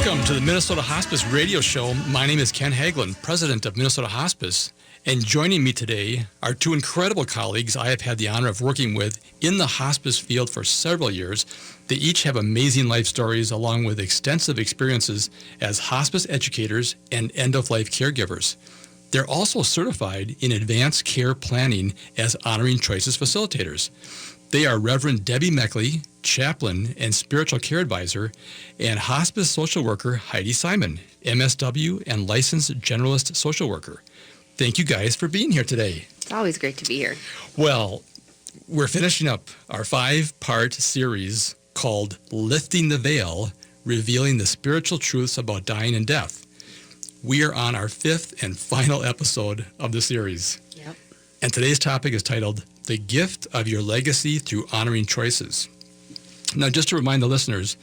Welcome to the Minnesota Hospice Radio Show. My name is Ken Hagelin, president of Minnesota Hospice. And joining me today are two incredible colleagues I have had the honor of working with in the hospice field for several years. They each have amazing life stories along with extensive experiences as hospice educators and end-of-life caregivers. They're also certified in advanced care planning as Honoring Choices facilitators. They are Reverend Debbie Meckley, chaplain and spiritual care advisor, and hospice social worker Heidi Simon, MSW and licensed generalist social worker. Thank you guys for being here today. It's always great to be here. Well, we're finishing up our 5-part series called Lifting the Veil, Revealing the Spiritual Truths About Dying and Death. We are on our 5th and final episode of the series. Yep. And today's topic is titled, The Gift of Your Legacy Through Honoring Choices. Now, just to remind the listeners,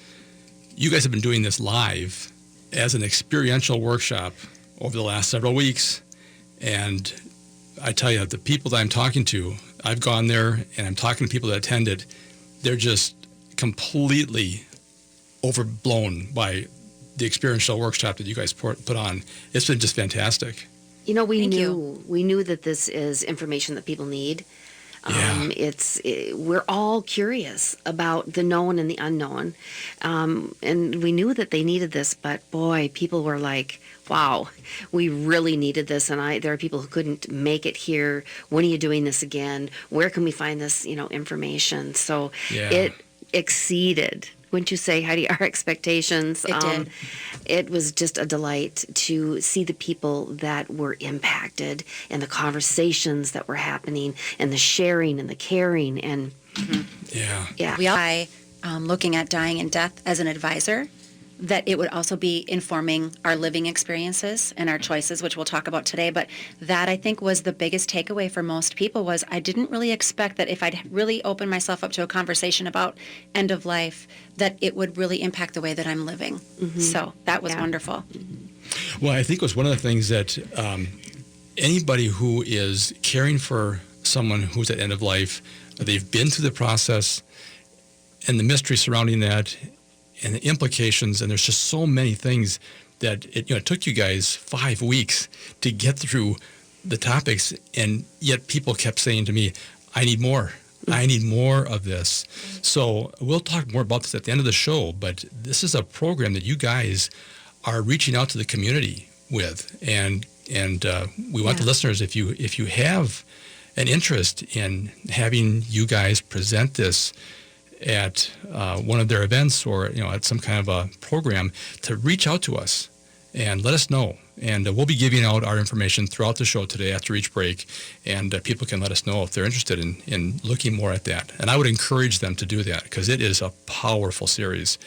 you guys have been doing this live as an experiential workshop over the last several weeks. And I tell you, the people that I'm talking to, I've gone there and I'm talking to people that attend it. They're just completely overblown by the experiential workshop that you guys put on. It's been just fantastic. You know, we knew that this is information that people need. We're all curious about the known and the unknown. And we knew that they needed this, but boy, people were like, wow, we really needed this. And there are people who couldn't make it here. When are you doing this again? Where can we find this, information? So it exceeded, wouldn't you say, Heidi, our expectations? It did. It was just a delight to see the people that were impacted and the conversations that were happening and the sharing and the caring. And We all, looking at dying and death as an advisor, that it would also be informing our living experiences and our choices, which we'll talk about today. But that, I think, was the biggest takeaway for most people was I didn't really expect that if I'd really opened myself up to a conversation about end of life, that it would really impact the way that I'm living. Mm-hmm. So that was wonderful. Well, I think it was one of the things that anybody who is caring for someone who's at end of life, they've been through the process and the mystery surrounding that, and the implications, and there's just so many things that it took you guys 5 weeks to get through the topics, and yet people kept saying to me, I need more. I need more of this. So we'll talk more about this at the end of the show, but this is a program that you guys are reaching out to the community with, and we want the listeners, if you have an interest in having you guys present this at one of their events or at some kind of a program, to reach out to us and let us know. And we'll be giving out our information throughout the show today after each break, and people can let us know if they're interested in looking more at that. And I would encourage them to do that because it is a powerful series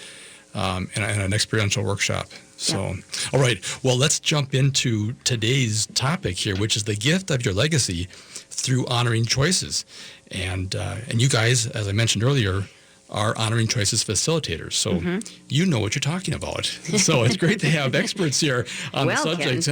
and an experiential workshop. So, all right, well, let's jump into today's topic here, which is the gift of your legacy through honoring choices. And you guys, as I mentioned earlier, are Honoring Choices facilitators. So you know what you're talking about. So it's great to have experts here on the subject.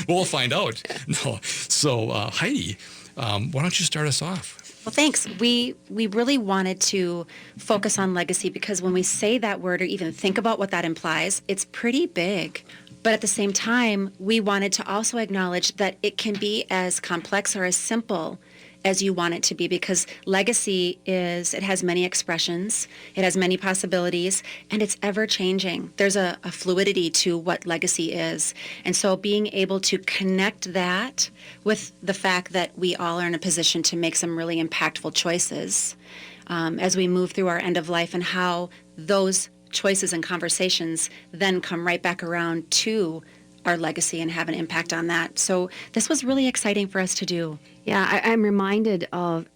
We'll find out. No. So Heidi, why don't you start us off? Well, thanks. We really wanted to focus on legacy because when we say that word or even think about what that implies, it's pretty big. But at the same time, we wanted to also acknowledge that it can be as complex or as simple as you want it to be, because legacy it has many expressions, it has many possibilities, and it's ever changing. There's a fluidity to what legacy is. And so being able to connect that with the fact that we all are in a position to make some really impactful choices as we move through our end of life, and how those choices and conversations then come right back around to our legacy and have an impact on that. So this was really exciting for us to do. Yeah, I'm reminded of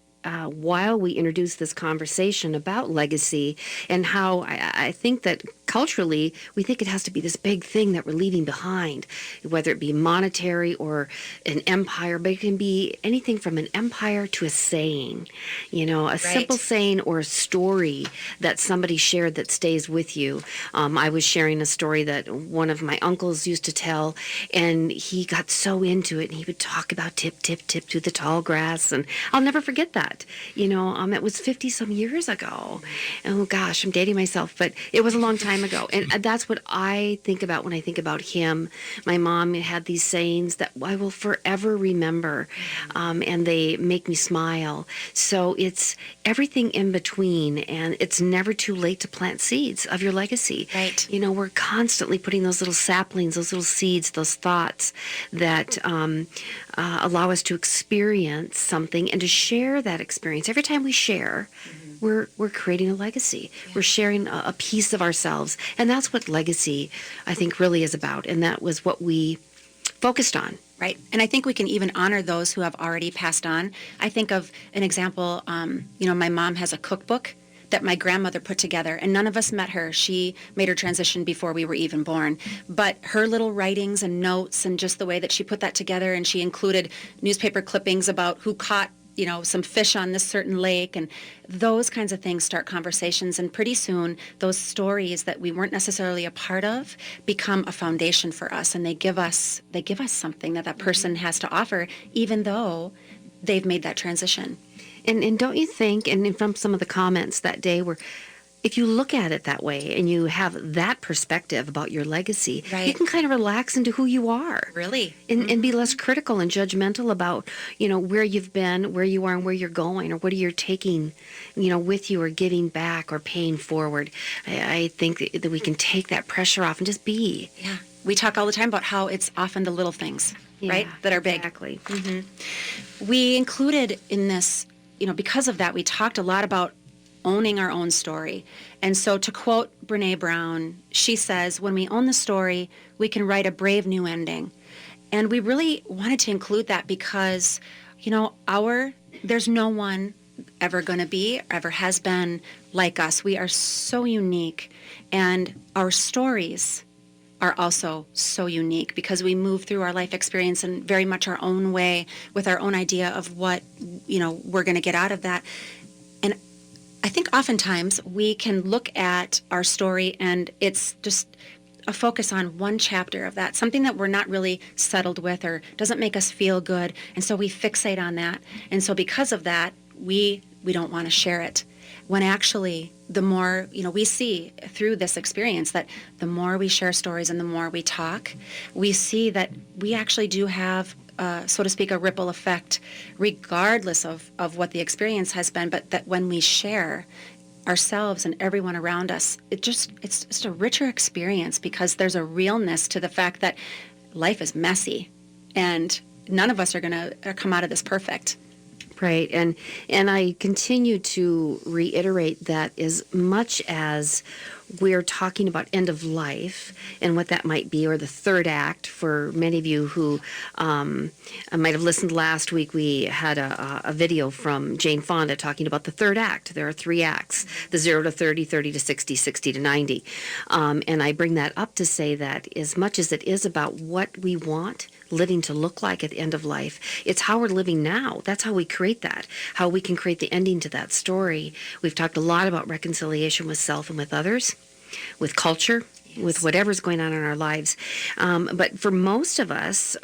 while we introduced this conversation about legacy and how I think that culturally we think it has to be this big thing that we're leaving behind, whether it be monetary or an empire, but it can be anything from an empire to a saying, a simple saying or a story that somebody shared that stays with you. I was sharing a story that one of my uncles used to tell, and he got so into it, and he would talk about tip, tip, tip to the tall grass, and I'll never forget that. It was 50 some years ago. Oh gosh, I'm dating myself, but it was a long time ago. And that's what I think about when I think about him. My mom had these sayings that I will forever remember, and they make me smile. So it's everything in between, and it's never too late to plant seeds of your legacy. Right. You know, we're constantly putting those little saplings, those little seeds, those thoughts that allow us to experience something and to share that experience. Every time we share, we're creating a legacy. We're sharing a piece of ourselves, and that's what legacy, I think, really is about. And that was what we focused on. Right. And I think we can even honor those who have already passed on. I think of an example, my mom has a cookbook that my grandmother put together, and none of us met her. She made her transition before we were even born. But her little writings and notes and just the way that she put that together, and she included newspaper clippings about who caught some fish on this certain lake, and those kinds of things start conversations. And pretty soon, those stories that we weren't necessarily a part of become a foundation for us, and they give us something that person has to offer, even though they've made that transition. And don't you think, and from some of the comments that day were, if you look at it that way and you have that perspective about your legacy, Right. you can kind of relax into who you are. Really? And be less critical and judgmental about, where you've been, where you are, and where you're going, or what you're taking, with you, or giving back, or paying forward. I think that we can take that pressure off and just be. Yeah. We talk all the time about how it's often the little things, right, that are big. Exactly. We included in this, because of that, we talked a lot about owning our own story. And so to quote Brene Brown, she says, when we own the story, we can write a brave new ending. And we really wanted to include that because, there's no one ever going to be, ever has been like us. We are so unique. And our stories are also so unique because we move through our life experience in very much our own way with our own idea of what, we're going to get out of that. And I think oftentimes we can look at our story and it's just a focus on one chapter of that, something that we're not really settled with or doesn't make us feel good. And so we fixate on that. And so because of that, we don't want to share it. When actually, the more, we see through this experience that the more we share stories and the more we talk, we see that we actually do have, so to speak, a ripple effect, regardless of what the experience has been, but that when we share ourselves and everyone around us, it's just a richer experience because there's a realness to the fact that life is messy and none of us are going to come out of this perfect. Right. And I continue to reiterate that as much as we're talking about end of life and what that might be, or the third act, for many of you who might have listened last week, we had a video from Jane Fonda talking about the third act. There are three acts, the 0 to 30, 30 to 60, 60 to 90. And I bring that up to say that as much as it is about what we want living to look like at the end of life, it's how we're living now. That's how we create that, how we can create the ending to that story. We've talked a lot about reconciliation with self and with others, with culture, with whatever's going on in our lives. But for most of us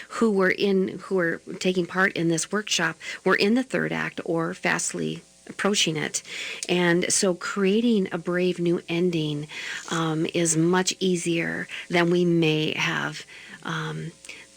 who are taking part in this workshop, we're in the third act or fastly approaching it. And so creating a brave new ending is much easier than we may have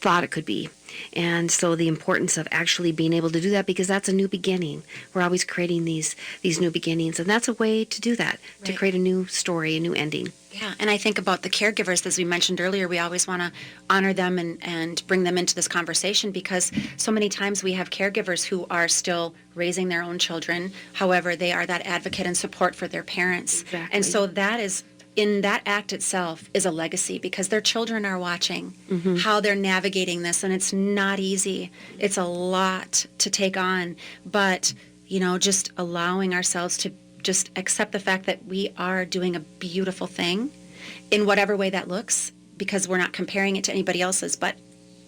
thought it could be. And so the importance of actually being able to do that, because that's a new beginning. We're always creating these new beginnings, and that's a way to do that, to create a new story, a new ending. Yeah, and I think about the caregivers, as we mentioned earlier, we always want to honor them and bring them into this conversation because so many times we have caregivers who are still raising their own children. However, they are that advocate and support for their parents. Exactly. And so that is, in that act itself, is a legacy because their children are watching how they're navigating this, and it's not easy. It's a lot to take on, but, just allowing ourselves to just accept the fact that we are doing a beautiful thing in whatever way that looks, because we're not comparing it to anybody else's, but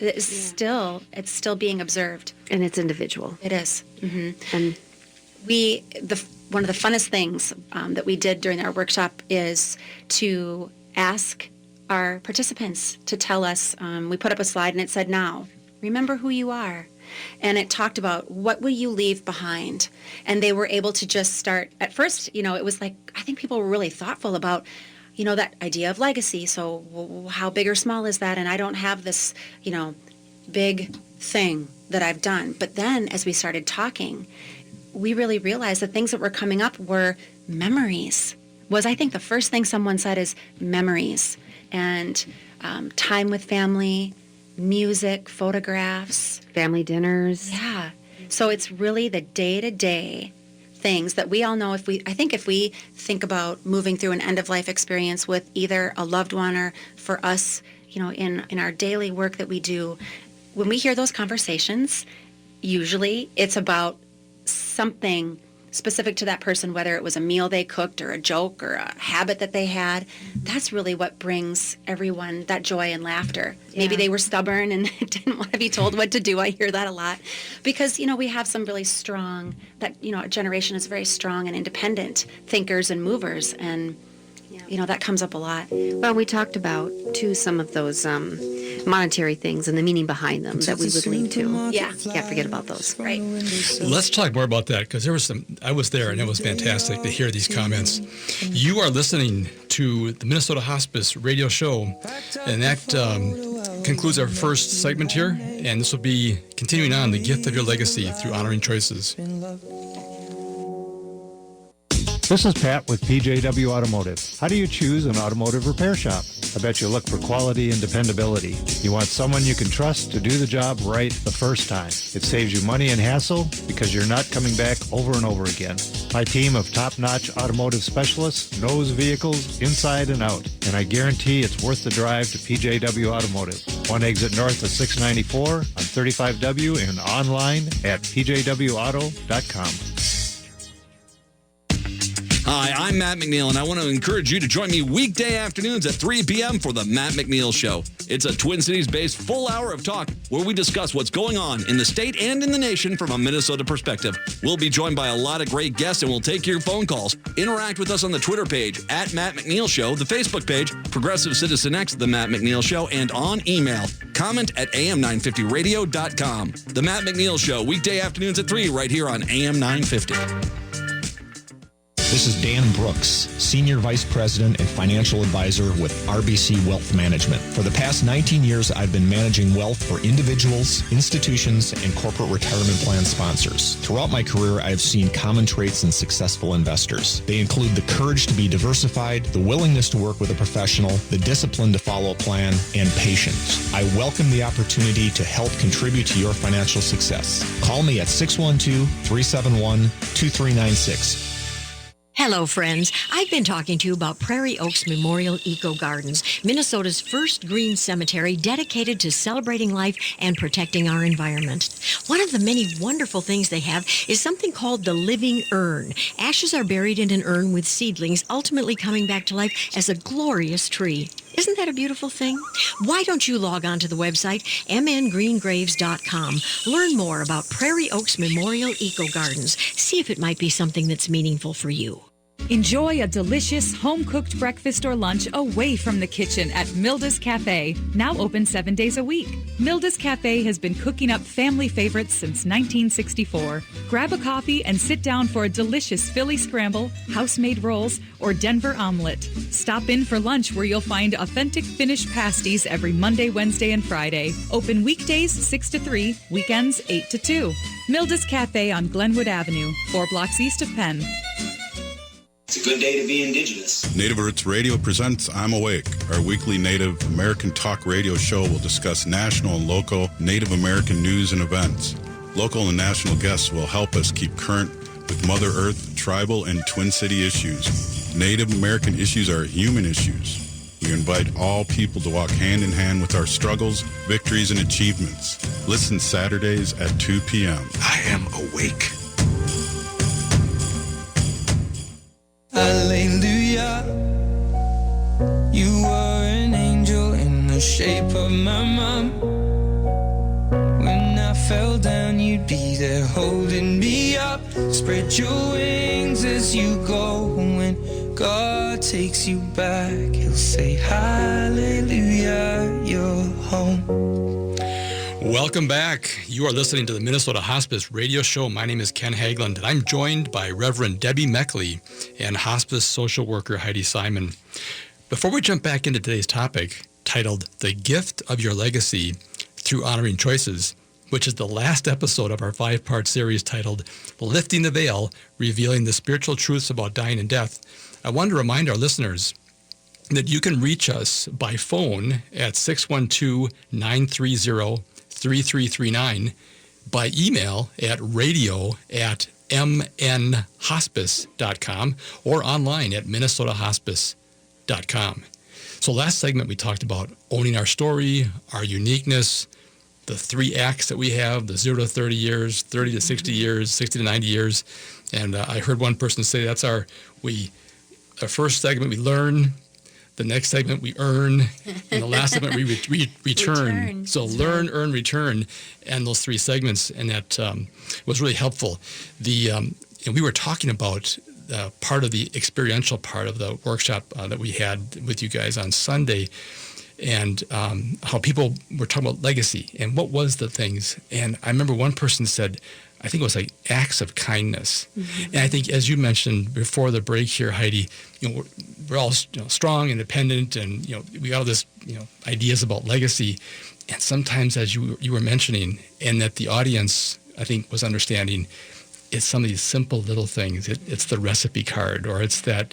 it's still being observed. And it's individual. It is. And one of the funnest things that we did during our workshop is to ask our participants to tell us, we put up a slide and it said, now, remember who you are. And it talked about what will you leave behind. And they were able to just start, at first, it was like, I think people were really thoughtful about that idea of legacy. So how big or small is that? And I don't have this, big thing that I've done. But then as we started talking, we really realized the things that were coming up were memories. I think the first thing someone said is memories and time with family, music, photographs. Family dinners. Yeah. So it's really the day-to-day things that we all know. If we think about moving through an end-of-life experience with either a loved one or for us, in our daily work that we do, when we hear those conversations, usually it's about something specific to that person, whether it was a meal they cooked or a joke or a habit that they had. That's really what brings everyone that joy and laughter. Yeah. Maybe they were stubborn and didn't want to be told what to do. I hear that a lot because, we have some really strong, a generation is very strong and independent thinkers and movers. And, that comes up a lot. Well, we talked about, too, some of those monetary things and the meaning behind them that we would leave to. Yeah. Can't forget about those. Right. Let's talk more about that because I was there and it was fantastic to hear these comments. You are listening to the Minnesota Hospice radio show, and that concludes our first segment here, and this will be continuing on the gift of your legacy through honoring choices. This is Pat with PJW Automotive. How do you choose an automotive repair shop? I bet you look for quality and dependability. You want someone you can trust to do the job right the first time. It saves you money and hassle because you're not coming back over and over again. My team of top-notch automotive specialists knows vehicles inside and out, and I guarantee it's worth the drive to PJW Automotive. One exit north of 694 on 35W and online at pjwauto.com. Hi, I'm Matt McNeil, and I want to encourage you to join me weekday afternoons at 3 p.m. for The Matt McNeil Show. It's a Twin Cities-based full hour of talk where we discuss what's going on in the state and in the nation from a Minnesota perspective. We'll be joined by a lot of great guests, and we'll take your phone calls. Interact with us on the Twitter page, at Matt McNeil Show, the Facebook page, Progressive Citizen X, The Matt McNeil Show, and on email. Comment at am950radio.com. The Matt McNeil Show, weekday afternoons at 3 right here on AM 950. This is Dan Brooks, Senior Vice President and Financial Advisor with RBC Wealth Management. For the past 19 years, I've been managing wealth for individuals, institutions, and corporate retirement plan sponsors. Throughout my career, I have seen common traits in successful investors. They include the courage to be diversified, the willingness to work with a professional, the discipline to follow a plan, and patience. I welcome the opportunity to help contribute to your financial success. Call me at 612-371-2396. Hello, friends. I've been talking to you about Prairie Oaks Memorial Eco Gardens, Minnesota's first green cemetery dedicated to celebrating life and protecting our environment. One of the many wonderful things they have is something called the living urn. Ashes are buried in an urn with seedlings ultimately coming back to life as a glorious tree. Isn't that a beautiful thing? Why don't you log on to the website mngreengraves.com. Learn more about Prairie Oaks Memorial Eco Gardens. See if it might be something that's meaningful for you. Enjoy a delicious home-cooked breakfast or lunch away from the kitchen at Milda's Cafe, now open 7 days a week. Milda's Cafe has been cooking up family favorites since 1964. Grab a coffee and sit down for a delicious Philly scramble, house-made rolls, or Denver omelet. Stop in for lunch where you'll find authentic Finnish pasties every Monday, Wednesday, and Friday. Open weekdays 6 to 3, weekends 8 to 2. Milda's Cafe on Glenwood Avenue, 4 blocks east of Penn. It's a good day to be Indigenous. Native Roots Radio presents I'm Awake. Our weekly Native American talk radio show will discuss national and local Native American news and events. Local and national guests will help us keep current with Mother Earth, tribal, and Twin City issues. Native American issues are human issues. We invite all people to walk hand in hand with our struggles, victories, and achievements. Listen Saturdays at 2 p.m. I am awake. Hallelujah, you were an angel in the shape of my mom. When I fell down, you'd be there holding me up. Spread your wings as you go. When God takes you back, he'll say, hallelujah, you're home. Welcome back. You are listening to the Minnesota Hospice radio show. My name is Ken Hageland, and I'm joined by Reverend Debbie Meckley and hospice social worker Heidi Simon. Before we jump back into today's topic, titled The Gift of Your Legacy Through Honoring Choices, which is the last episode of our 5-part series titled Lifting the Veil, Revealing the Spiritual Truths About Dying and Death, I want to remind our listeners that you can reach us by phone at 612-930-3339, by email at radio@mnhospice.com, or online at minnesotahospice.com. So last segment we talked about owning our story, our uniqueness, the 3 acts that we have, the 0 to 30 years, 30 to 60 years, 60 to 90 years. And I heard one person say that's our first segment we learn, the next segment we earn, and the last segment we return. So learn, earn, return, and those 3 segments, and that was really helpful. And we were talking about part of the experiential part of the workshop that we had with you guys on Sunday, and how people were talking about legacy and what was the things. And I remember one person said, I think it was like acts of kindness. And I think, as you mentioned before the break here, Heidi, we're all strong, independent, and we got all this ideas about legacy. And sometimes, as you were mentioning, and that the audience, I think, was understanding, it's some of these simple little things. It's the recipe card, or it's the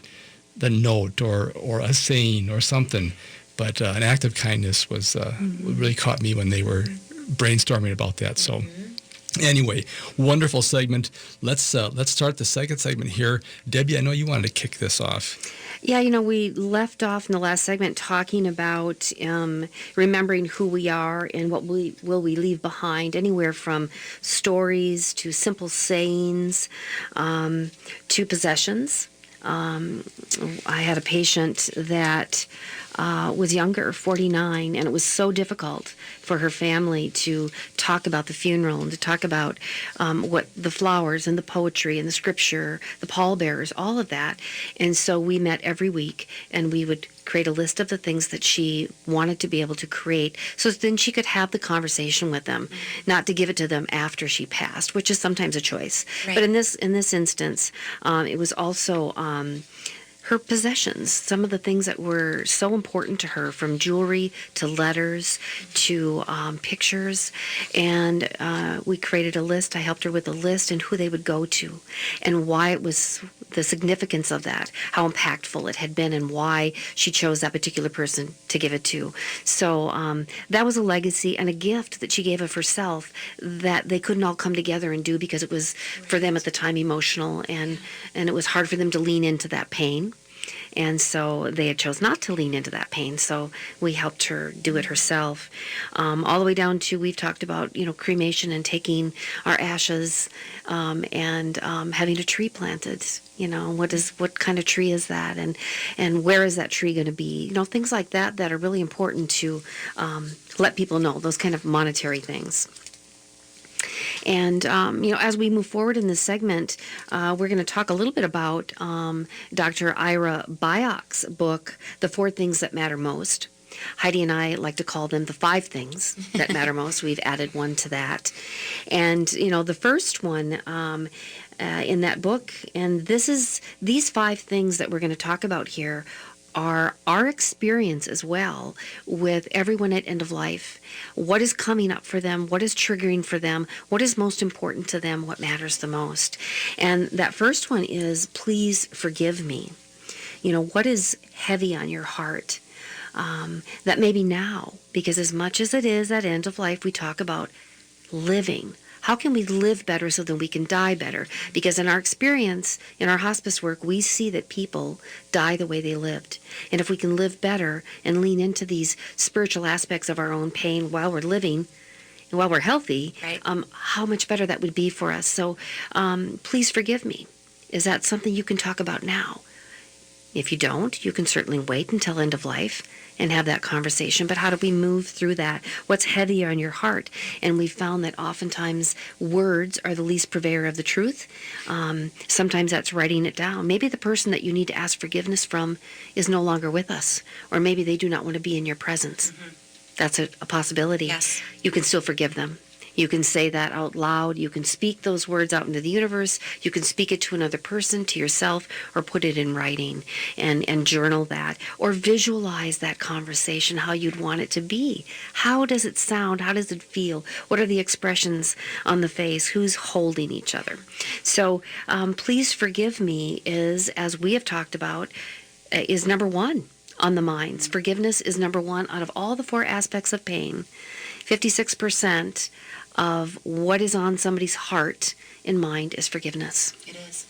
note, or a saying, or something. But an act of kindness was really caught me when they were brainstorming about that. So. Anyway, wonderful segment. Let's start the second segment here. Debbie, I know you wanted to kick this off. Yeah, we left off in the last segment talking about remembering who we are and what will we leave behind, anywhere from stories to simple sayings to possessions. I had a patient that was younger, 49, and it was so difficult for her family to talk about the funeral and to talk about what the flowers and the poetry and the scripture, the pallbearers, all of that. And so we met every week, and we would create a list of the things that she wanted to be able to create, so then she could have the conversation with them, not to give it to them after she passed, which is sometimes a choice. Right. But in this instance, it was also her possessions, some of the things that were so important to her, from jewelry to letters to pictures. And we created a list. I helped her with a list and who they would go to and why it was the significance of that, how impactful it had been, and why she chose that particular person to give it to. So that was a legacy and a gift that she gave of herself that they couldn't all come together and do, because it was, for them at the time, emotional, and it was hard for them to lean into that pain. And so they had chose not to lean into that pain. So we helped her do it herself. All the way down to, we've talked about, cremation and taking our ashes and having a tree planted. What kind of tree is that? And where is that tree going to be? Things like that are really important to let people know, those kind of monetary things. And, as we move forward in this segment, we're going to talk a little bit about Dr. Ira Byock's book, The 4 Things That Matter Most. Heidi and I like to call them the 5 things that matter most. We've added one to that. And, the first one in that book, and these 5 things that we're going to talk about here are our experience as well with everyone at end of life. What is coming up for them? What is triggering for them? What is most important to them? What matters the most? And that first one is, please forgive me. What is heavy on your heart? That maybe now, because as much as it is at end of life, we talk about living. How can we live better so that we can die better? Because in our experience, in our hospice work, we see that people die the way they lived. And if we can live better and lean into these spiritual aspects of our own pain while we're living and while we're healthy, right, how much better that would be for us. So please forgive me. Is that something you can talk about now? If you don't, you can certainly wait until end of life and have that conversation. But how do we move through that? What's heavy on your heart? And we've found that oftentimes words are the least purveyor of the truth. Sometimes that's writing it down. Maybe the person that you need to ask forgiveness from is no longer with us, or maybe they do not want to be in your presence. That's a possibility. Yes. You can still forgive them. You can say that out loud. You can speak those words out into the universe. You can speak it to another person, to yourself, or put it in writing and journal that. Or visualize that conversation, how you'd want it to be. How does it sound? How does it feel? What are the expressions on the face? Who's holding each other? So please forgive me is, as we have talked about, is number one on the minds. Forgiveness is number one out of all the 4 aspects of pain. 56% of what is on somebody's heart and mind is forgiveness. It is.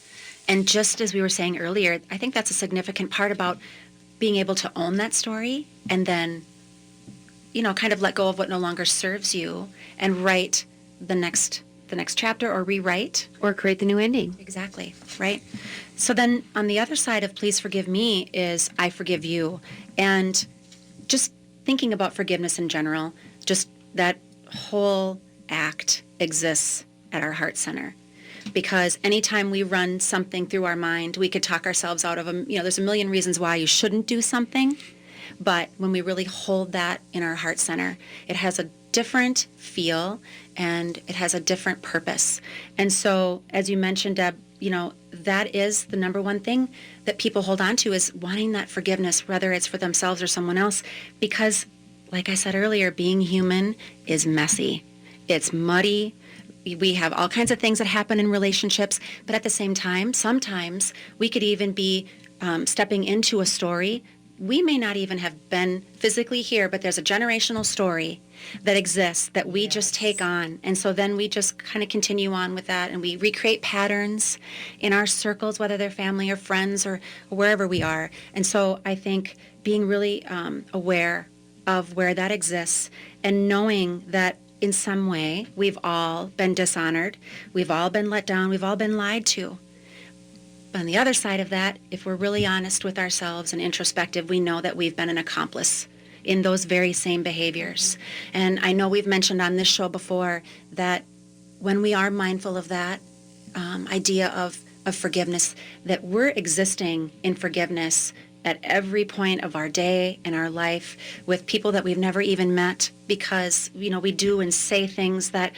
And just as we were saying earlier, I think that's a significant part about being able to own that story and then, kind of let go of what no longer serves you and write the next chapter, or rewrite. Or create the new ending. Exactly, right? So then on the other side of please forgive me is I forgive you. And just thinking about forgiveness in general, just that whole act exists at our heart center. Because anytime we run something through our mind, we could talk ourselves out of there's a million reasons why you shouldn't do something. But when we really hold that in our heart center, it has a different feel and it has a different purpose. And so, as you mentioned, Deb, that is the number one thing that people hold on to, is wanting that forgiveness, whether it's for themselves or someone else. Because, like I said earlier, being human is messy. It's muddy. We have all kinds of things that happen in relationships. But at the same time, sometimes we could even be stepping into a story. We may not even have been physically here, but there's a generational story that exists that we just take on. And so then we just kind of continue on with that, and we recreate patterns in our circles, whether they're family or friends or wherever we are. And so I think being really aware of where that exists and knowing that in some way we've all been dishonored, we've all been let down, we've all been lied to. On the other side of that, if we're really honest with ourselves and introspective, we know that we've been an accomplice in those very same behaviors. And I know we've mentioned on this show before that when we are mindful of that idea of forgiveness, that we're existing in forgiveness at every point of our day and our life with people that we've never even met, because, we do and say things that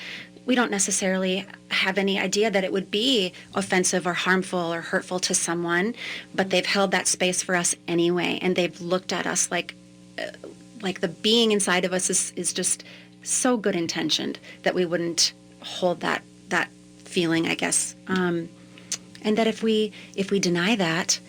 we don't necessarily have any idea that it would be offensive or harmful or hurtful to someone, but they've held that space for us anyway, and they've looked at us like the being inside of us is just so good intentioned that we wouldn't hold that feeling, I guess. And that if we deny that,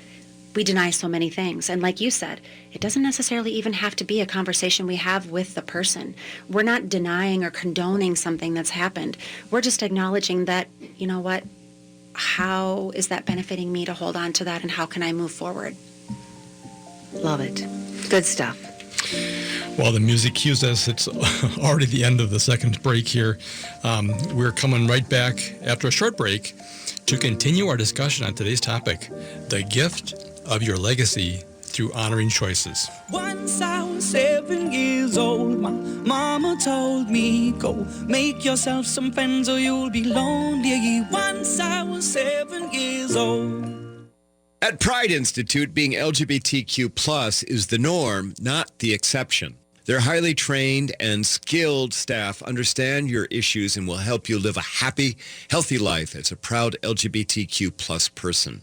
we deny so many things. And like you said, it doesn't necessarily even have to be a conversation we have with the person. We're not denying or condoning something that's happened. We're just acknowledging that, how is that benefiting me to hold on to that, and how can I move forward? Love it. Good stuff. Well, the music cues us. It's already the end of the second break here. We're coming right back after a short break to continue our discussion on today's topic, the gift of your legacy through honoring choices. Once I was 7 years old, my mama told me, go make yourself some friends or you'll be lonely. Once I was 7 years old. At Pride Institute, being LGBTQ+ is the norm, not the exception. Their highly trained and skilled staff understand your issues and will help you live a happy, healthy life as a proud LGBTQ+ person.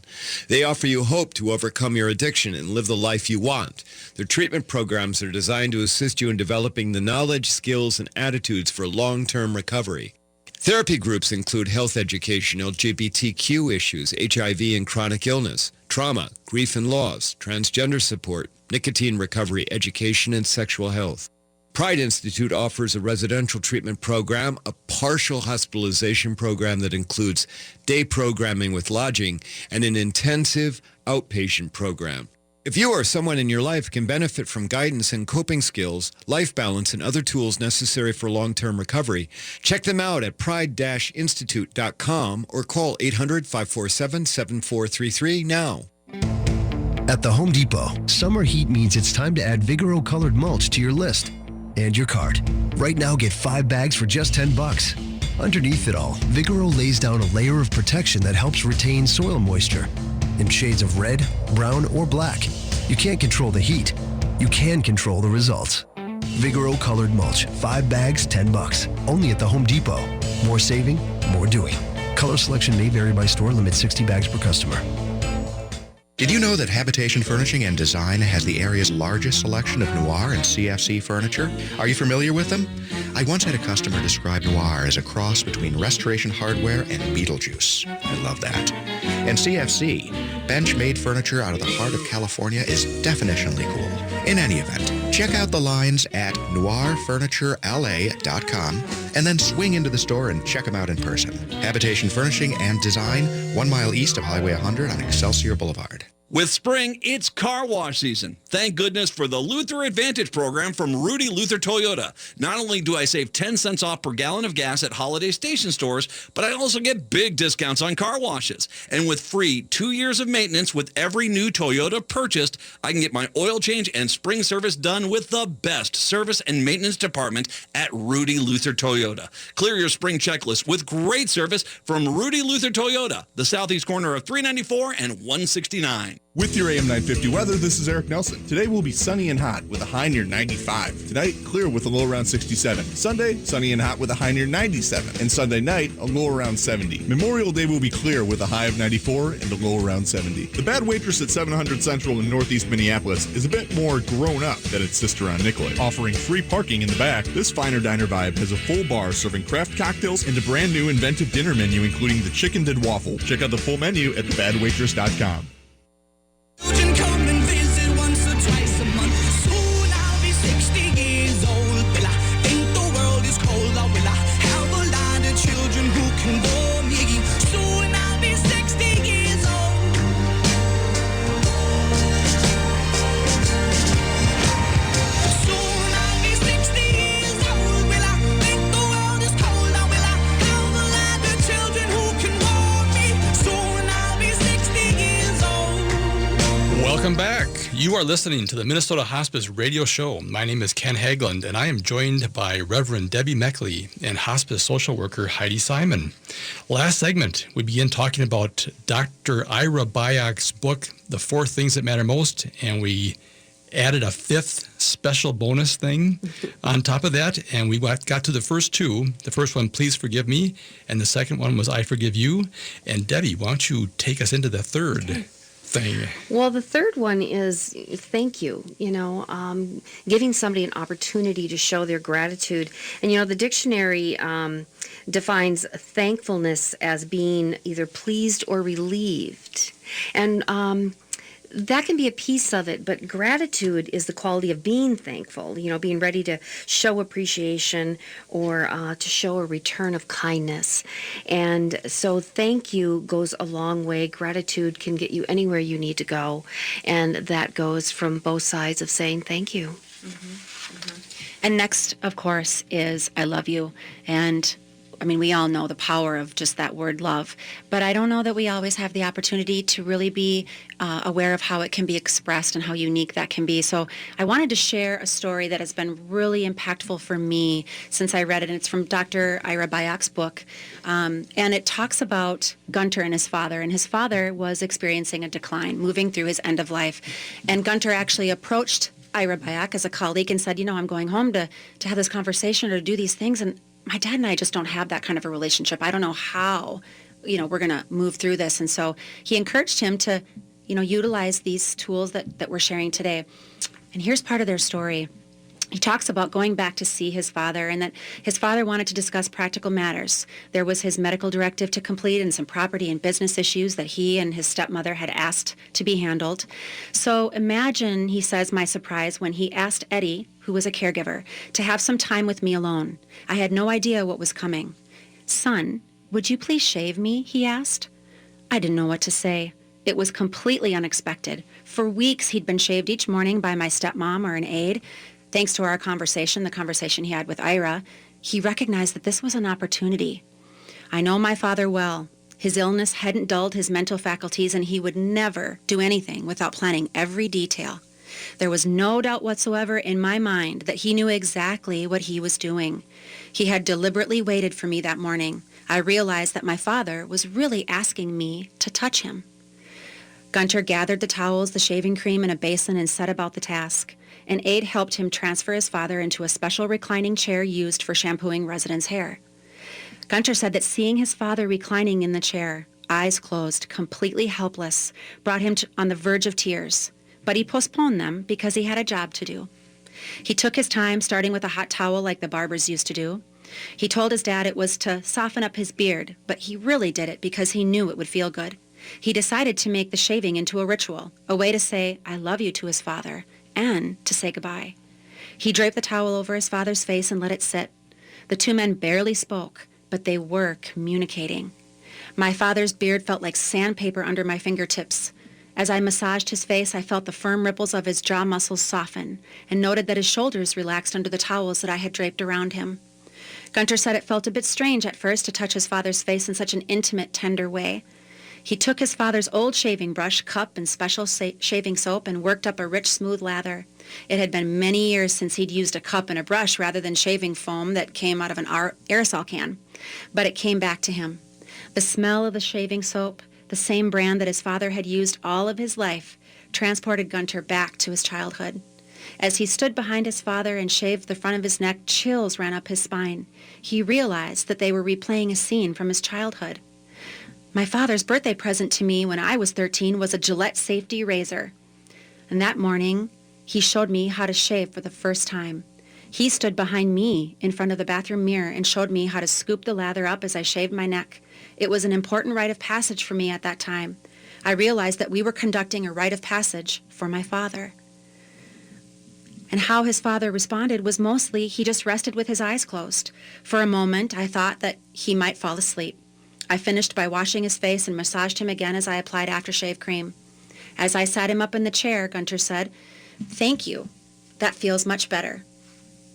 They offer you hope to overcome your addiction and live the life you want. Their treatment programs are designed to assist you in developing the knowledge, skills, and attitudes for long-term recovery. Therapy groups include health education, LGBTQ issues, HIV and chronic illness, trauma, grief and loss, transgender support, nicotine recovery, education, and sexual health. Pride Institute offers a residential treatment program, a partial hospitalization program that includes day programming with lodging, and an intensive outpatient program. If you or someone in your life can benefit from guidance and coping skills, life balance, and other tools necessary for long-term recovery, check them out at pride-institute.com or call 800-547-7433 now. At the Home Depot, summer heat means it's time to add Vigoro colored mulch to your list and your cart. Right now, get 5 bags for just $10. Underneath it all, Vigoro lays down a layer of protection that helps retain soil moisture. In shades of red, brown, or black, you can't control the heat. You can control the results. Vigoro Colored Mulch. 5 bags, $10. Only at the Home Depot. More saving, more doing. Color selection may vary by store. Limit 60 bags per customer. Did you know that Habitation Furnishing and Design has the area's largest selection of Noir and CFC furniture? Are you familiar with them? I once had a customer describe Noir as a cross between Restoration Hardware and Beetlejuice. I love that. And CFC, bench-made furniture out of the heart of California, is definitionally cool. In any event, check out the lines at noirfurniturela.com and then swing into the store and check them out in person. Habitation Furnishing and Design, 1 mile east of Highway 100 on Excelsior Boulevard. With spring, it's car wash season. Thank goodness for the Luther Advantage program from Rudy Luther Toyota. Not only do I save 10 cents off per gallon of gas at holiday station stores, but I also get big discounts on car washes. And with free 2 years of maintenance with every new Toyota purchased, I can get my oil change and spring service done with the best service and maintenance department at Rudy Luther Toyota. Clear your spring checklist with great service from Rudy Luther Toyota, the southeast corner of 394 and 169. With your AM 950 weather, this is Eric Nelson. Today will be sunny and hot with a high near 95. Tonight, clear with a low around 67. Sunday, sunny and hot with a high near 97. And Sunday night, a low around 70. Memorial Day will be clear with a high of 94 and a low around 70. The Bad Waitress at 700 Central in Northeast Minneapolis is a bit more grown up than its sister on Nicollet. Offering free parking in the back, this finer diner vibe has a full bar serving craft cocktails and a brand new inventive dinner menu including the Chicken Did Waffle. Check out the full menu at thebadwaitress.com. Children come and visit once or twice a month. Soon I'll be 60 years old. Will I think the world is cold, or will I have a lot of children who can bore me? Soon I'll be 60 years old. Soon I'll be 60 years old. Will I think the world is cold, or will I have a lot of children who can bore me? Soon I'll be 60 years old. Welcome back. You are listening to the Minnesota Hospice Radio Show. My name is Ken Haglund, and I am joined by Reverend Debbie Meckley and hospice social worker Heidi Simon. Last segment, we began talking about Dr. Ira Bayak's book, The 4 Things That Matter Most, and we added a 5th special bonus thing on top of that, and we got to the first 2. The first one, Please Forgive Me, and the second one was I Forgive You. And Debbie, why don't you take us into the third thing? Well, the third one is thank you, giving somebody an opportunity to show their gratitude. And, the dictionary defines thankfulness as being either pleased or relieved. And that can be a piece of it, but gratitude is the quality of being thankful, being ready to show appreciation or to show a return of kindness. And so thank you goes a long way. Gratitude can get you anywhere you need to go. And that goes from both sides of saying thank you. Mm-hmm. Mm-hmm. And next, of course, is I love you. And we all know the power of just that word love, but I don't know that we always have the opportunity to really be aware of how it can be expressed and how unique that can be. So I wanted to share a story that has been really impactful for me since I read it, and it's from Dr. Ira Bayak's book, and it talks about Gunter and his father was experiencing a decline, moving through his end of life, and Gunter actually approached Ira Bayak as a colleague and said, I'm going home to have this conversation or to do these things, and my dad and I just don't have that kind of a relationship. I don't know how, we're going to move through this. And so he encouraged him to, utilize these tools that we're sharing today. And here's part of their story. He talks about going back to see his father and that his father wanted to discuss practical matters. There was his medical directive to complete and some property and business issues that he and his stepmother had asked to be handled. So imagine, he says, my surprise when he asked Eddie, who was a caregiver, to have some time with me alone. I had no idea what was coming. Son, would you please shave me? He asked. I didn't know what to say. It was completely unexpected. For weeks, he'd been shaved each morning by my stepmom or an aide. Thanks to our conversation, the conversation he had with Ira, he recognized that this was an opportunity. I know my father well. His illness hadn't dulled his mental faculties, and he would never do anything without planning every detail. There was no doubt whatsoever in my mind that he knew exactly what he was doing. He had deliberately waited for me that morning. I realized that my father was really asking me to touch him. Gunter gathered the towels, the shaving cream, and a basin and set about the task. An aide helped him transfer his father into a special reclining chair used for shampooing residents' hair. Gunter said that seeing his father reclining in the chair, eyes closed, completely helpless, brought him on the verge of tears, but he postponed them because he had a job to do. He took his time, starting with a hot towel like the barbers used to do. He told his dad it was to soften up his beard, but he really did it because he knew it would feel good. He decided to make the shaving into a ritual, a way to say, "I love you" to his father, and to say goodbye. He draped the towel over his father's face and let it sit. The two men barely spoke, but they were communicating. My father's beard felt like sandpaper under my fingertips. As I massaged his face, I felt the firm ripples of his jaw muscles soften and noted that his shoulders relaxed under the towels that I had draped around him. Gunter said it felt a bit strange at first to touch his father's face in such an intimate, tender way. He took his father's old shaving brush, cup, and special shaving soap and worked up a rich, smooth lather. It had been many years since he'd used a cup and a brush rather than shaving foam that came out of an aerosol can. But it came back to him. The smell of the shaving soap, the same brand that his father had used all of his life, transported Gunter back to his childhood. As he stood behind his father and shaved the front of his neck, chills ran up his spine. He realized that they were replaying a scene from his childhood. My father's birthday present to me when I was 13 was a Gillette safety razor. And that morning, he showed me how to shave for the first time. He stood behind me in front of the bathroom mirror and showed me how to scoop the lather up as I shaved my neck. It was an important rite of passage for me at that time. I realized that we were conducting a rite of passage for my father. And how his father responded was mostly he just rested with his eyes closed. For a moment, I thought that he might fall asleep. I finished by washing his face and massaged him again as I applied aftershave cream. As I sat him up in the chair, Gunter said, "Thank you. That feels much better."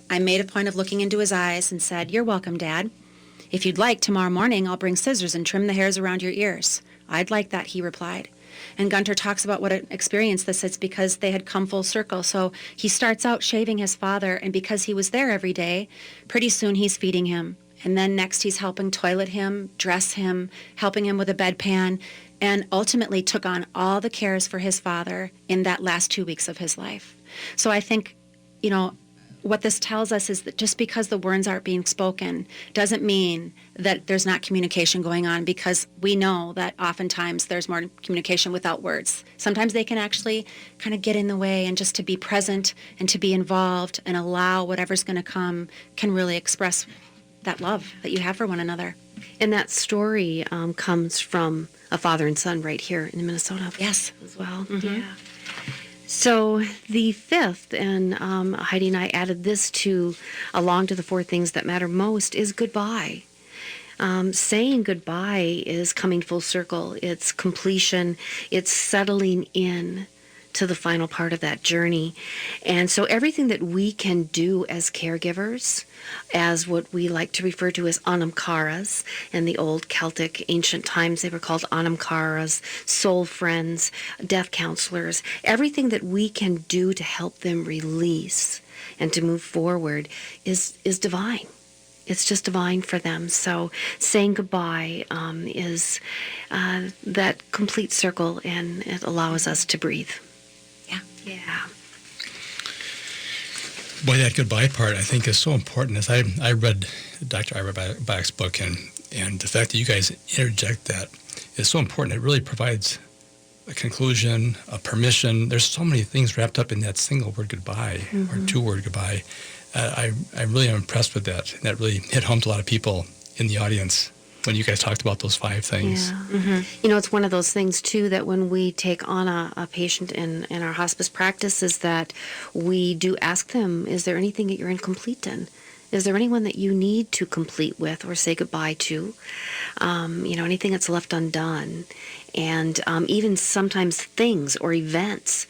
I made a point of looking into his eyes and said, "You're welcome, Dad. If you'd like, tomorrow morning I'll bring scissors and trim the hairs around your ears." "I'd like that," he replied. And Gunter talks about what an experience this is because they had come full circle. So he starts out shaving his father, and because he was there every day, pretty soon he's feeding him. And then next he's helping toilet him, dress him, helping him with a bedpan, and ultimately took on all the cares for his father in that last 2 weeks of his life. So I think, what this tells us is that just because the words aren't being spoken doesn't mean that there's not communication going on, because we know that oftentimes there's more communication without words. Sometimes they can actually kind of get in the way, and just to be present and to be involved and allow whatever's going to come can really express that love that you have for one another. And that story comes from a father and son right here in Minnesota. Yes. As well. Mm-hmm. Yeah. So the fifth, and Heidi and I added this along to the four things that matter most, is goodbye. Saying goodbye is coming full circle. It's completion. It's settling in to the final part of that journey. And so everything that we can do as caregivers, as what we like to refer to as anamkaras, in the old Celtic ancient times they were called anamkaras, soul friends, death counselors, everything that we can do to help them release and to move forward is divine. It's just divine for them. So saying goodbye is that complete circle, and it allows us to breathe. Yeah. Boy, that goodbye part I think is so important. As I read Dr. Ira Bach's book, and the fact that you guys interject that is so important. It really provides a conclusion, a permission. There's so many things wrapped up in that single word goodbye, or two-word goodbye. I really am impressed with that. And that really hit home to a lot of people in the audience when you guys talked about those 5 things. Yeah. Mm-hmm. It's one of those things, too, that when we take on a patient in our hospice practice is that we do ask them, is there anything that you're incomplete in? Is there anyone that you need to complete with or say goodbye to? Anything that's left undone. And even sometimes things or events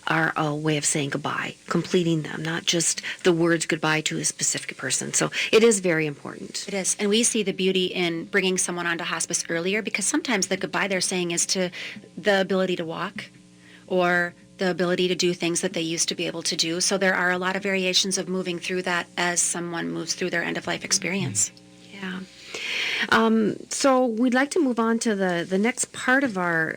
are a way of saying goodbye, completing them, not just the words goodbye to a specific person. So it is very important. It is. And we see the beauty in bringing someone onto hospice earlier, because sometimes the goodbye they're saying is to the ability to walk or the ability to do things that they used to be able to do. So there are a lot of variations of moving through that as someone moves through their end-of-life experience. Yeah. So we'd like to move on to the next part of our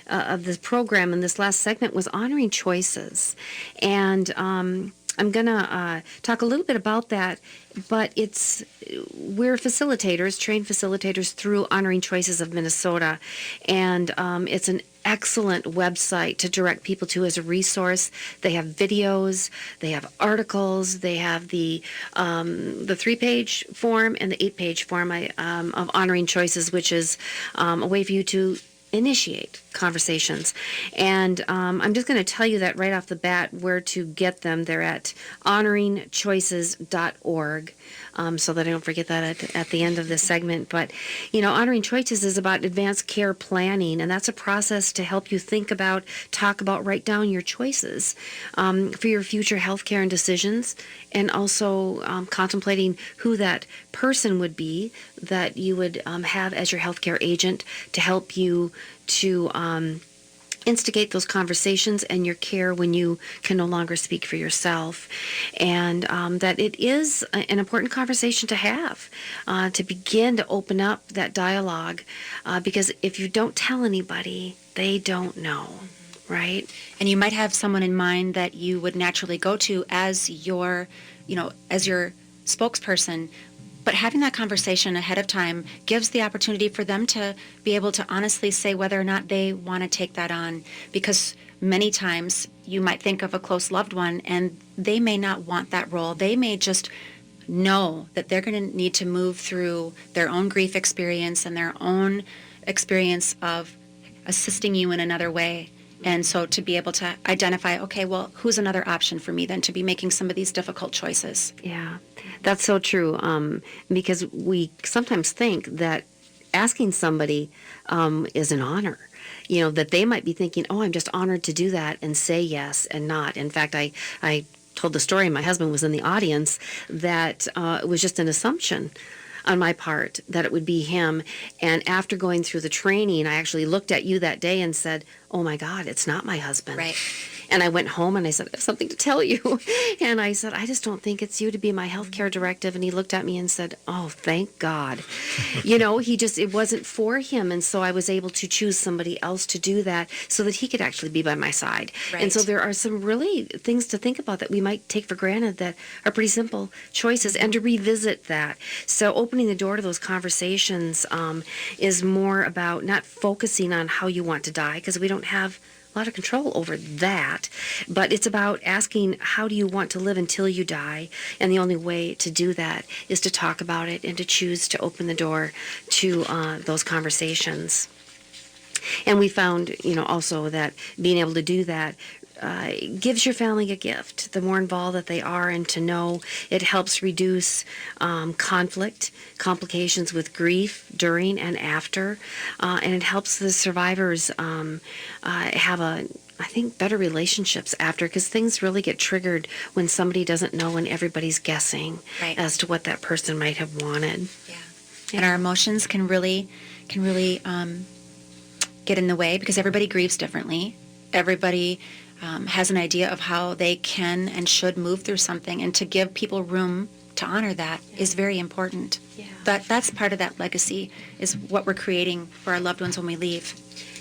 of this program, and this last segment was honoring choices, and I'm gonna talk a little bit about that. But we're facilitators, trained facilitators through Honoring Choices of Minnesota, and it's an excellent website to direct people to as a resource. They have videos, they have articles, they have the 3-page form and the 8-page form of Honoring Choices, which is a way for you to initiate conversations. And I'm just going to tell you that right off the bat where to get them. They're at honoringchoices.org. So that I don't forget that at the end of this segment. But, Honoring Choices is about advanced care planning, and that's a process to help you think about, talk about, write down your choices for your future healthcare and decisions, and also contemplating who that person would be that you would have as your healthcare agent to help you to instigate those conversations and your care when you can no longer speak for yourself. And that it is an important conversation to have, to begin to open up that dialogue, because if you don't tell anybody, they don't know, right? And you might have someone in mind that you would naturally go to as your spokesperson. But having that conversation ahead of time gives the opportunity for them to be able to honestly say whether or not they want to take that on. Because many times you might think of a close loved one and they may not want that role. They may just know that they're going to need to move through their own grief experience and their own experience of assisting you in another way. And so to be able to identify, okay, well, who's another option for me then to be making some of these difficult choices? Yeah, that's so true. Because we sometimes think that asking somebody is an honor. That they might be thinking, oh, I'm just honored to do that, and say yes and not. In fact, I told the story, my husband was in the audience, that it was just an assumption on my part that it would be him. And after going through the training, I actually looked at you that day and said, oh my God, it's not my husband. Right. And I went home and I said, I have something to tell you. And I said, I just don't think it's you to be my healthcare directive. And he looked at me and said, oh, thank God. It wasn't for him. And so I was able to choose somebody else to do that so that he could actually be by my side. Right. And so there are some really things to think about that we might take for granted that are pretty simple choices, and to revisit that. So opening the door to those conversations is more about not focusing on how you want to die, because we don't have a lot of control over that, but it's about asking, how do you want to live until you die? And the only way to do that is to talk about it and to choose to open the door to those conversations. And we found, also that being able to do that gives your family a gift. The more involved that they are, and to know it helps reduce conflict, complications with grief during and after, and it helps the survivors have better relationships after, because things really get triggered when somebody doesn't know and everybody's guessing as to what that person might have wanted. Yeah. And our emotions can really get in the way, because everybody grieves differently. Everybody has an idea of how they can and should move through something, and to give people room to honor that is very important. Yeah. That's part of that legacy, is what we're creating for our loved ones when we leave.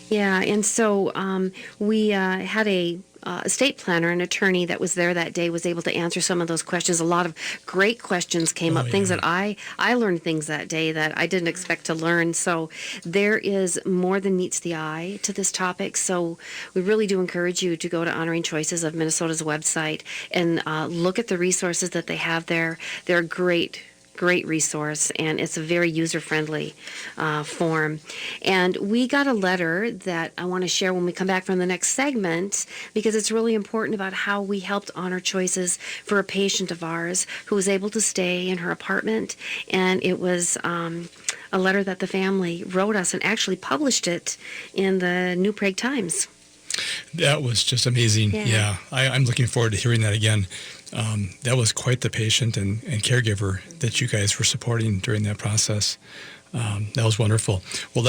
Yeah, and so we had a estate planner, an attorney that was there that day, was able to answer some of those questions. A lot of great questions came up, things that I learned things that day that I didn't expect to learn. So there is more than meets the eye to this topic. So we really do encourage you to go to Honoring Choices of Minnesota's website and look at the resources that they have there. They're great resource, and it's a very user-friendly form. And we got a letter that I want to share when we come back from the next segment, because it's really important about how we helped honor choices for a patient of ours who was able to stay in her apartment. And it was a letter that the family wrote us and actually published it in the New Prague Times. That was just amazing. Yeah. I'm looking forward to hearing that again. That was quite the patient and caregiver that you guys were supporting during that process. That was wonderful. Well,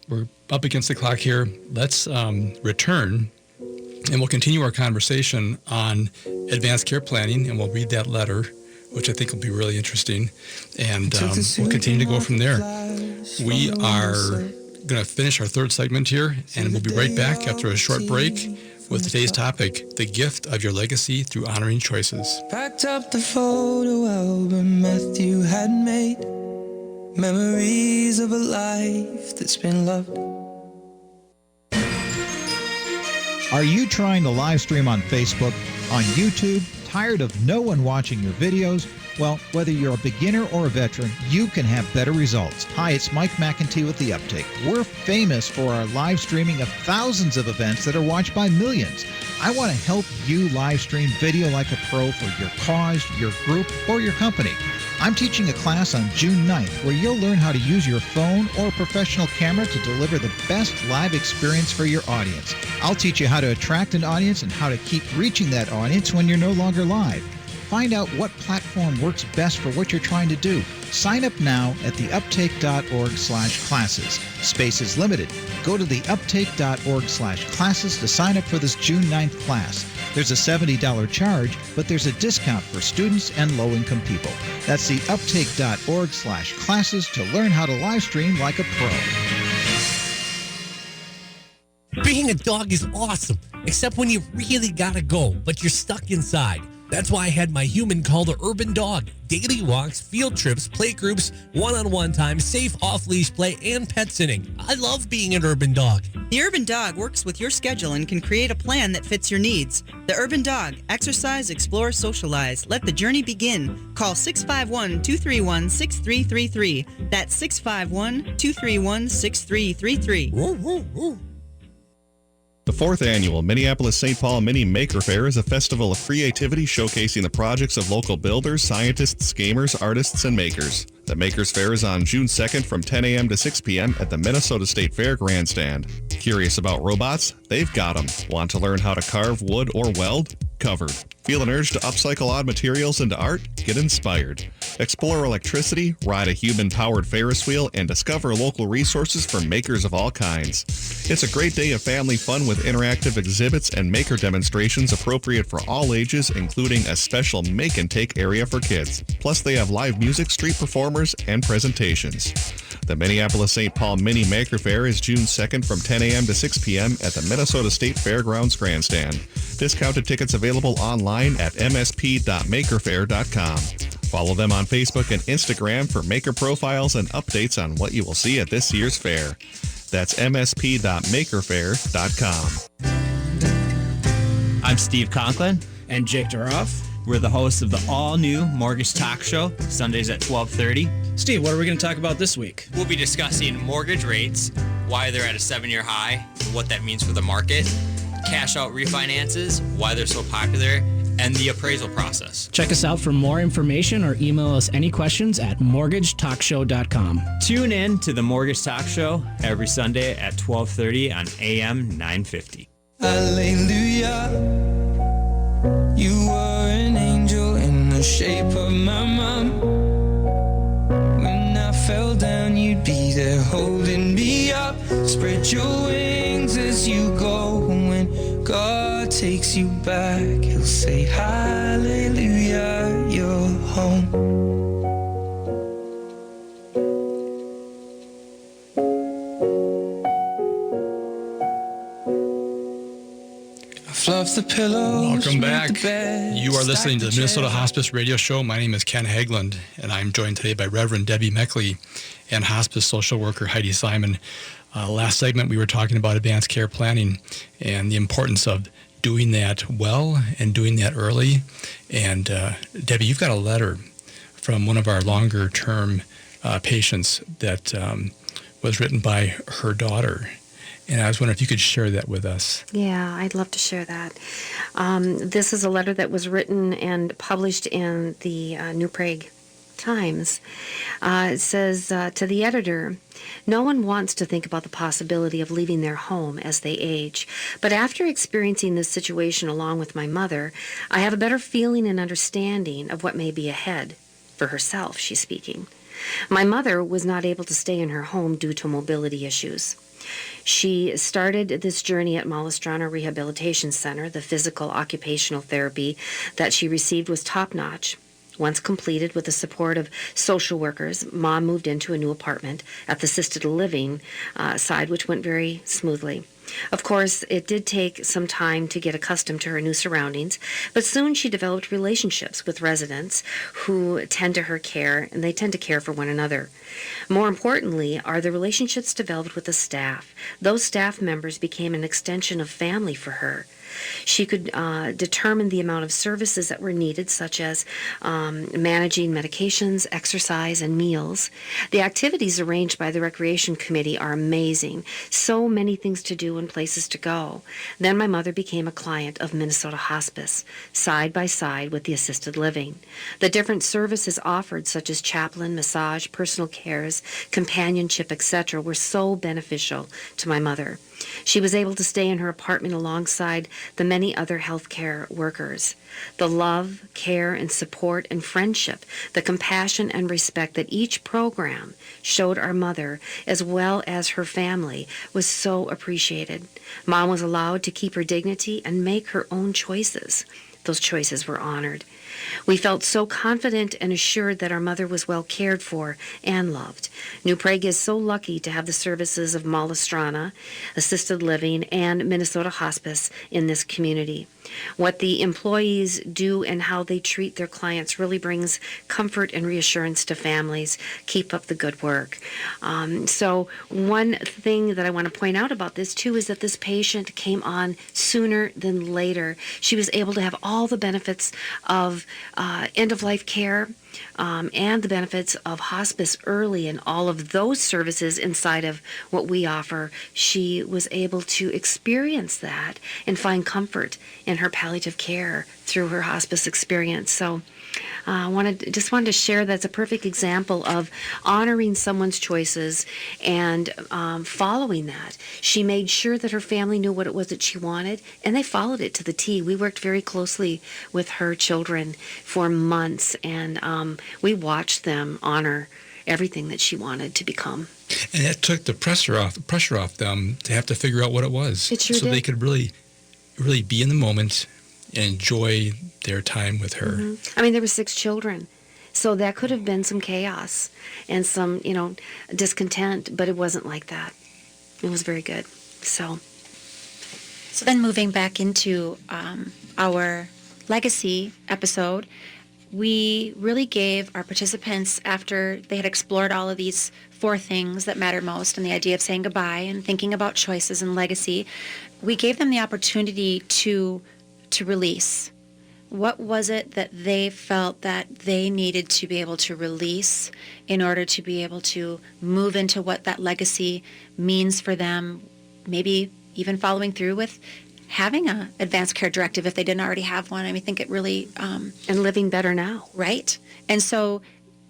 we're up against the clock here. Let's return, and we'll continue our conversation on advanced care planning, and we'll read that letter which I think will be really interesting. And we'll continue to go from there. We are going to finish our third segment here, and we'll be right back after a short break with today's topic, the gift of your legacy through honoring choices. Packed up the photo album Matthew had made, memories of a life that's been loved. Are you trying to live stream on Facebook, on YouTube? Tired of no one watching your videos? Well, whether you're a beginner or a veteran, you can have better results. Hi, it's Mike McEntee with The Uptake. We're famous for our live streaming of thousands of events that are watched by millions. I want to help you live stream video like a pro for your cause, your group, or your company. I'm teaching a class on June 9th where you'll learn how to use your phone or professional camera to deliver the best live experience for your audience. I'll teach you how to attract an audience and how to keep reaching that audience when you're no longer live. Find out what platform works best for what you're trying to do. Sign up now at theuptake.org/classes. Space is limited. Go to theuptake.org/classes to sign up for this June 9th class. There's a $70 charge, but there's a discount for students and low-income people. That's theuptake.org/classes to learn how to live stream like a pro. Being a dog is awesome, except when you really gotta go, but you're stuck inside. That's why I had my human called the Urban Dog. Daily walks, field trips, play groups, one-on-one time, safe off-leash play, and pet sitting. I love being an Urban Dog. The Urban Dog works with your schedule and can create a plan that fits your needs. The Urban Dog. Exercise, explore, socialize. Let the journey begin. Call 651-231-6333. That's 651-231-6333. The 4th annual Minneapolis-St. Paul Mini Maker Fair is a festival of creativity showcasing the projects of local builders, scientists, gamers, artists, and makers. The Makers Fair is on June 2nd from 10 a.m. to 6 p.m. at the Minnesota State Fair Grandstand. Curious about robots? They've got them. Want to learn how to carve wood or weld? Covered. Feel an urge to upcycle odd materials into art? Get inspired. Explore electricity, ride a human-powered Ferris wheel, and discover local resources from makers of all kinds. It's a great day of family fun with interactive exhibits and maker demonstrations appropriate for all ages, including a special make and take area for kids. Plus, they have live music, street performers, and presentations. The Minneapolis-St. Paul Mini Maker Fair is June 2nd from 10 a.m. to 6 p.m. at the Minnesota State Fairgrounds Grandstand. Discounted tickets available online at msp.makerfair.com. Follow them on Facebook and Instagram for maker profiles and updates on what you will see at this year's fair. That's msp.makerfair.com. I'm Steve Conklin. And Jake Duroff. We're the hosts of the all-new Mortgage Talk Show, Sundays at 12:30. Steve, what are we going to talk about this week? We'll be discussing mortgage rates, why they're at a 7-year high, and what that means for the market, cash-out refinances, why they're so popular, and the appraisal process. Check us out for more information or email us any questions at mortgagetalkshow.com. Tune in to the Mortgage Talk Show every Sunday at 12:30 on AM 950. Hallelujah. You were an angel in the shape of my mom. When I fell down, you'd be there holding me up. Spread your wings as you go. When God takes you back, he'll say, hallelujah, you're home. Fluff the pillows. Welcome back. You are listening to the Minnesota Hospice Radio Show. My name is Ken Haglund, and I'm joined today by Reverend Debbie Meckley and hospice social worker Heidi Simon. Last segment, we were talking about advanced care planning and the importance of doing that well and doing that early. And Debbie, you've got a letter from one of our longer-term patients that was written by her daughter. And I was wondering if you could share that with us. Yeah, I'd love to share that. This is a letter that was written and published in the New Prague Times. It says, to the editor, no one wants to think about the possibility of leaving their home as they age. But after experiencing this situation along with my mother, I have a better feeling and understanding of what may be ahead. For herself, she's speaking. My mother was not able to stay in her home due to mobility issues. She started this journey at Malastrana Rehabilitation Center. The physical occupational therapy that she received was top-notch. Once completed with the support of social workers, Mom moved into a new apartment at the assisted living side, which went very smoothly. Of course, it did take some time to get accustomed to her new surroundings, but soon she developed relationships with residents who tend to her care, and they tend to care for one another. More importantly are the relationships developed with the staff. Those staff members became an extension of family for her. She could determine the amount of services that were needed, such as managing medications, exercise, and meals. The activities arranged by the Recreation Committee are amazing. So many things to do and places to go. Then my mother became a client of Minnesota Hospice, side by side with the assisted living. The different services offered, such as chaplain, massage, personal cares, companionship, etc., were so beneficial to my mother. She was able to stay in her apartment alongside the many other healthcare workers. The love, care, and support and friendship, the compassion and respect that each program showed our mother, as well as her family, was so appreciated. Mom was allowed to keep her dignity and make her own choices. Those choices were honored. We felt so confident and assured that our mother was well cared for and loved. New Prague is so lucky to have the services of Malastrana, Assisted Living, and Minnesota Hospice in this community. What the employees do and how they treat their clients really brings comfort and reassurance to families. Keep up the good work. So one thing that I want to point out about this too is that this patient came on sooner than later. She was able to have all the benefits of end-of-life care and the benefits of hospice early, and all of those services inside of what we offer. She was able to experience that and find comfort in her palliative care through her hospice experience. So just wanted to share that's a perfect example of honoring someone's choices and following that. She made sure that her family knew what it was that she wanted, and they followed it to the T. We worked very closely with her children for months, and we watched them honor everything that she wanted to become. And that took the pressure off them to have to figure out what it was. It sure so did. They could really be in the moment and enjoy their time with her. Mm-hmm. I mean, there were 6 children, so that could have been some chaos and some, discontent, but it wasn't like that. It was very good. So then moving back into our legacy episode, we really gave our participants, after they had explored all of these 4 things that matter most and the idea of saying goodbye and thinking about choices and legacy, we gave them the opportunity to release. What was it that they felt that they needed to be able to release in order to be able to move into what that legacy means for them, maybe even following through with having an advanced care directive if they didn't already have one. I mean, I think it really... and living better now. Right. And so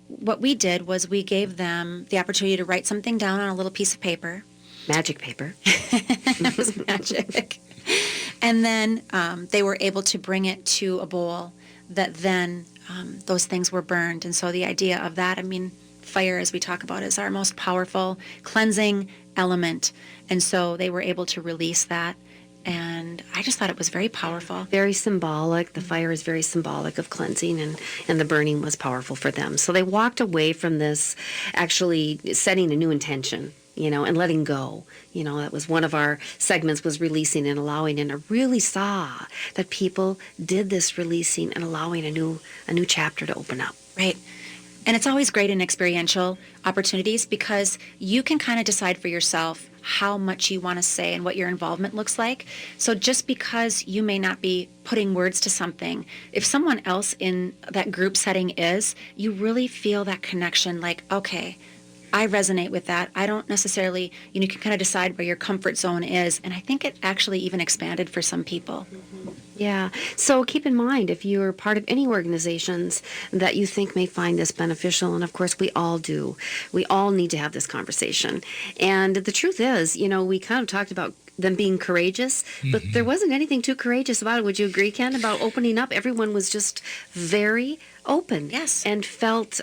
what we did was we gave them the opportunity to write something down on a little piece of paper. Magic paper. It was magic. And then they were able to bring it to a bowl that then those things were burned. And so the idea of that, I mean, fire, as we talk about, is our most powerful cleansing element. And so they were able to release that. And I just thought it was very powerful. Very symbolic. The fire is very symbolic of cleansing, and the burning was powerful for them. So they walked away from this actually setting a new intention, and letting go. That was one of our segments, was releasing and allowing, and I really saw that people did this releasing and allowing a new chapter to open up. Right. And it's always great in experiential opportunities because you can kind of decide for yourself how much you want to say and what your involvement looks like. So just because you may not be putting words to something, if someone else in that group setting is, you really feel that connection, like, okay, I resonate with that. I don't necessarily, you can kind of decide where your comfort zone is. And I think it actually even expanded for some people. Mm-hmm. Yeah. So keep in mind, if you're part of any organizations that you think may find this beneficial, and of course we all do, we all need to have this conversation. And the truth is, we kind of talked about them being courageous, but there wasn't anything too courageous about it. Would you agree, Ken, about opening up? Everyone was just very open. Yes. And felt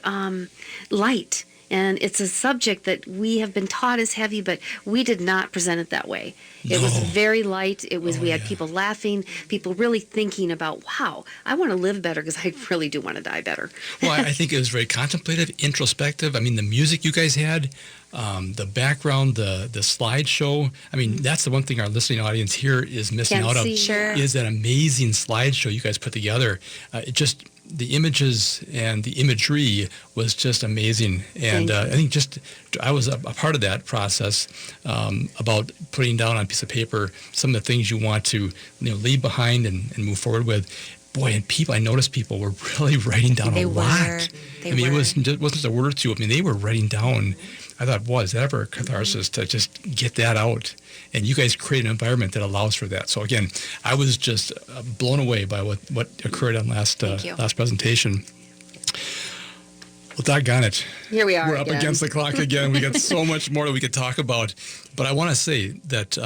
light And it's a subject that we have been taught is heavy, but we did not present it that way. It was very light. It was, we had people laughing, people really thinking about, wow, I want to live better because I really do want to die better. Well, I think it was very contemplative, introspective. I mean, the music you guys had, the background, the slideshow. I mean, that's the one thing our listening audience here is missing Can't out of. see. Sure. Is that amazing slideshow you guys put together. It just, the images and the imagery was just amazing. And I think I was a part of that process about putting down on a piece of paper some of the things you want to leave behind and move forward with. Boy, and I noticed people were really writing down a lot. It wasn't just a word or two. I mean, they were writing down. I thought, boy, is that ever a catharsis to just get that out? And you guys create an environment that allows for that. So again, I was just blown away by what occurred on last presentation. Well, doggone it. Here we are. We're up against the clock again. We got so much more that we could talk about. But I want to say that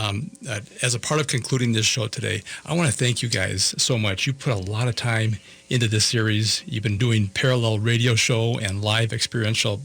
as a part of concluding this show today, I want to thank you guys so much. You put a lot of time into this series. You've been doing parallel radio show and live experiential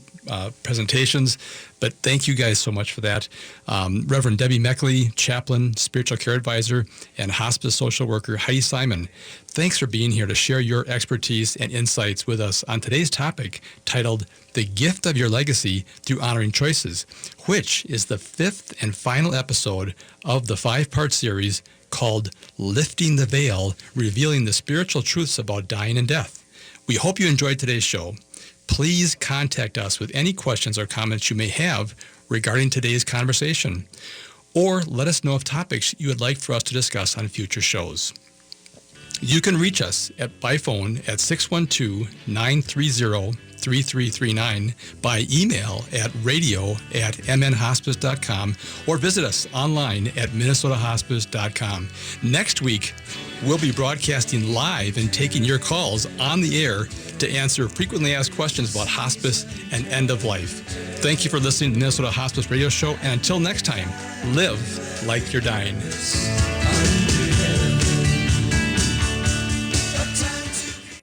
presentations, but thank you guys so much for that. Reverend Debbie Meckley, chaplain, spiritual care advisor, and hospice social worker Heidi Simon, thanks for being here to share your expertise and insights with us on today's topic titled The Gift of Your Legacy Through Honoring Choices, which is the 5th and final episode of the 5-part series called Lifting the Veil, Revealing the Spiritual Truths About Dying and Death. We hope you enjoyed today's show. Please contact us with any questions or comments you may have regarding today's conversation, or let us know of topics you would like for us to discuss on future shows. You can reach us by phone at 612-930-3339, by email at radio@mnhospice.com, or visit us online at minnesotahospice.com. Next week, we'll be broadcasting live and taking your calls on the air to answer frequently asked questions about hospice and end of life. Thank you for listening to the Minnesota Hospice Radio Show, and until next time, live like you're dying.